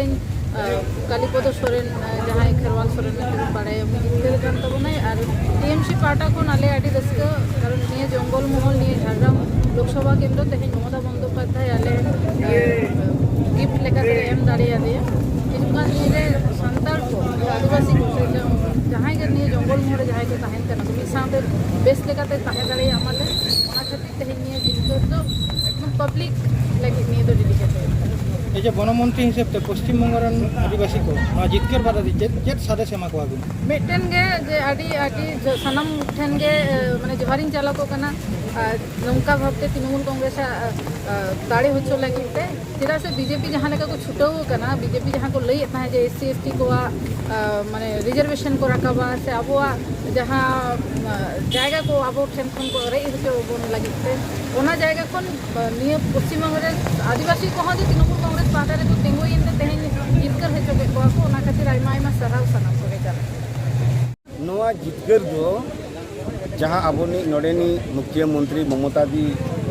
ᱛᱮᱦᱮᱧ कालीपद सोरेन जहाँ खेरवाल सोरेन बाड़े जितकर कान तबनाय और टीएमसी पार्टा को नाले आड़ी रस्का कारण निये जंगल महल निये झारग्राम लोकसभा केंद्र तेहें ममता बंदोपाध्याय आले गिफ्ट लेकाते एम दाड़िया दिए हिजुकान निये सान्ताल को आदिवासी को जहाँ के निये जंगल महल जहाँ के ताहेन कना तो मिसाते बेस लेकाते ताहे दाड़िया आमाले ओना खातिर तेहें निये जितकर तो एकदम पब्लिक लाइक निये तो डेडिकेटेड ये वनमंत्री हिसाब से पश्चिम बंगाल आदिवासी को जितकर बाधा दी चेत सादे सेमा को आगु मिटन गे जे आडी आडी सनम ठेन गे माने जवारिन चालक को कना नौका भावते तृणमूल कांग्रेस दाड़े होचो लगिते चेदा से बीजेपी जहाँ लेका को छुटो कना बीजेपी जहाँ को लई एतना जे एससी एसटी को माने रिजर्वेशन को रखाबा से अबोआ जहाँ जायगा को अबो ठेन खन को रई होचो बन लगिते ओना जायगा खन निये पश्चिम बंगाल आदिवासी को जे तृणमूल कांग्रेस पार्टी रे को तेंगो इन तेहें जितकर हेचो के को ओना खातिर आइमा आइमा सराव सनम को चला नोआ जितकर दो जहाँ आबोनी नोडेनी मुख्यमंत्री ममता दी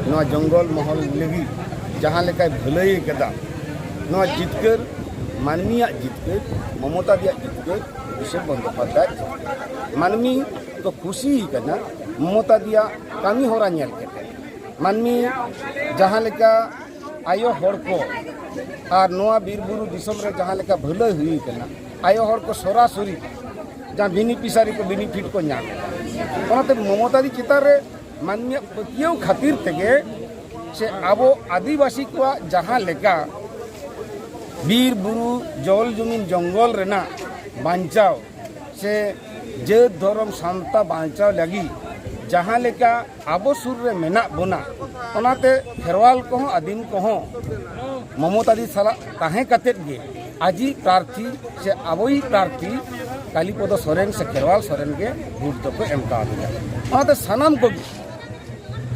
नोआ जंगल महल लगी जहाँ लेका भलाई कदा नोआ जितकर मानमिया जितकर ममता दिया जितकर अभिषेक बंदोपाध्याय मानमी तो खुशी करना ममता दिया कामी होरा नेल केते मानमी जहाँ लेका आयो हर को और नोआ बीरबुरु दिसम रे जहाँ लेका भलाई हुई करना आयो हर को सरासरी जहाँ बेनिफिसारी को बेनिफिट को नाम ममता दी चितार माननीय पतियों खातिर तेगे से आबो आदिवासी को जहाँ लेका बीर बुरु जल जमीन जंगल रेना बांचाव से जेद धर्म शांता बांचाव लगी जहाँ लेका आबो सुर रे मेना बोना ओनाते खेरवाल को आदिम को ममता दी साला ताहें कतेत गे आजी प्रार्थी से आबोई प्रार्थी कालीपद सोरेन से खेरवाल सोरेन के भोट को एम का दिया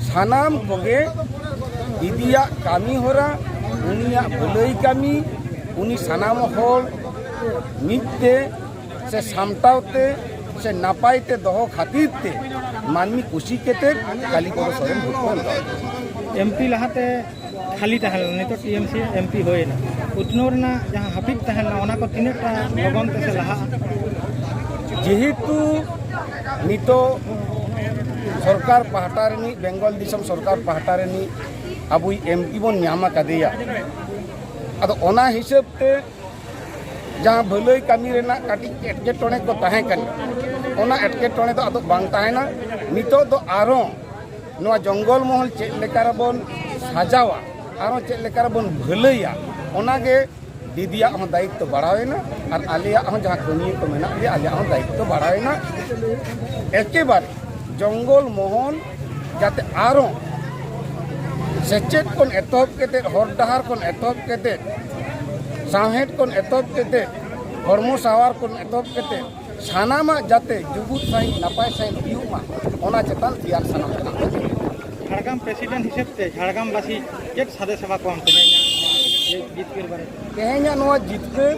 सानाम कोगे दीदिया कामी होरा उनिया भलई कामी उनी सानाम होल मिटते से सामटावते से नापायते दहो खातिर ते मानमी खुशी केते कालीपद सोरेन भोट को एम एमपी लहाते खाली तहल नितो टीएमसी एमपी होएना उतनोरना जहाँ हाफिज तहलना ओना को तिनेटा लगन से लहा जेहेतु नितो सरकार पाहटारनी बेंगल दिसम सरकार पाहटारनी अब एमपी बन नामा कदेया अदो ओना हिसाब ते जहाँ भलई कामी रेना काटी एटकेटोणे को ताहें कन ओना एटकेटोणे तो अदो बांग ताहेना नितो दो आरो नोआ जंगल महल चेक लेकार बन साजावा आरो चेक लेकार बन भलैया ओनागे दीदिया हम दायित्व बढ़ावेना और आलिया हम जहाँ कमी को मेना आलिया हम दायित्व बढ़ावेना एके बारे जंगल महल जाते आरो सेचेत कोन एतहब केते हर डहार कोन एतहब केते साहेट कोन एतहब केते हरमो सावार कोन एतहब केते सानामा जाते जुगुत साई नापाय साई हुयुमा ओना चेतान तैयार सानाम झाड़ग्राम प्रेसिडेंट हिसाब से झाड़ग्राम वासी एक सादे सभा को हम जितकर बारे तेहेኛ नोआ जितकर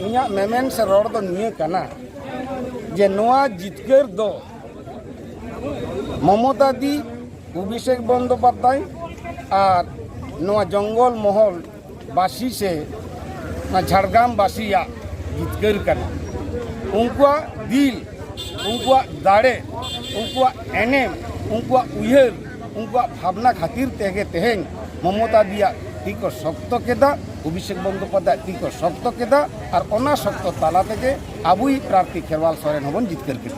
इኛ मेमेन से रोड दो निये कना जे नोआ जितकर दो ममता दी अभिषेक बंदोपाध्याय और नोआ जंगल महल बासी से झाड़ग्राम बासिया जितकर कना उनका दिल उनका दाड़े उनका एनेम उनका उयहर उनका भावना खातिर तेगे तेहें ममता दिया ती को शक्त केदा अभिषेक बंदोपाध्याय ती को शक्त केदा और ओना शक्त ताला तेगे आबुई प्रार्थी खेरवाल सोरेन हबन जितकर के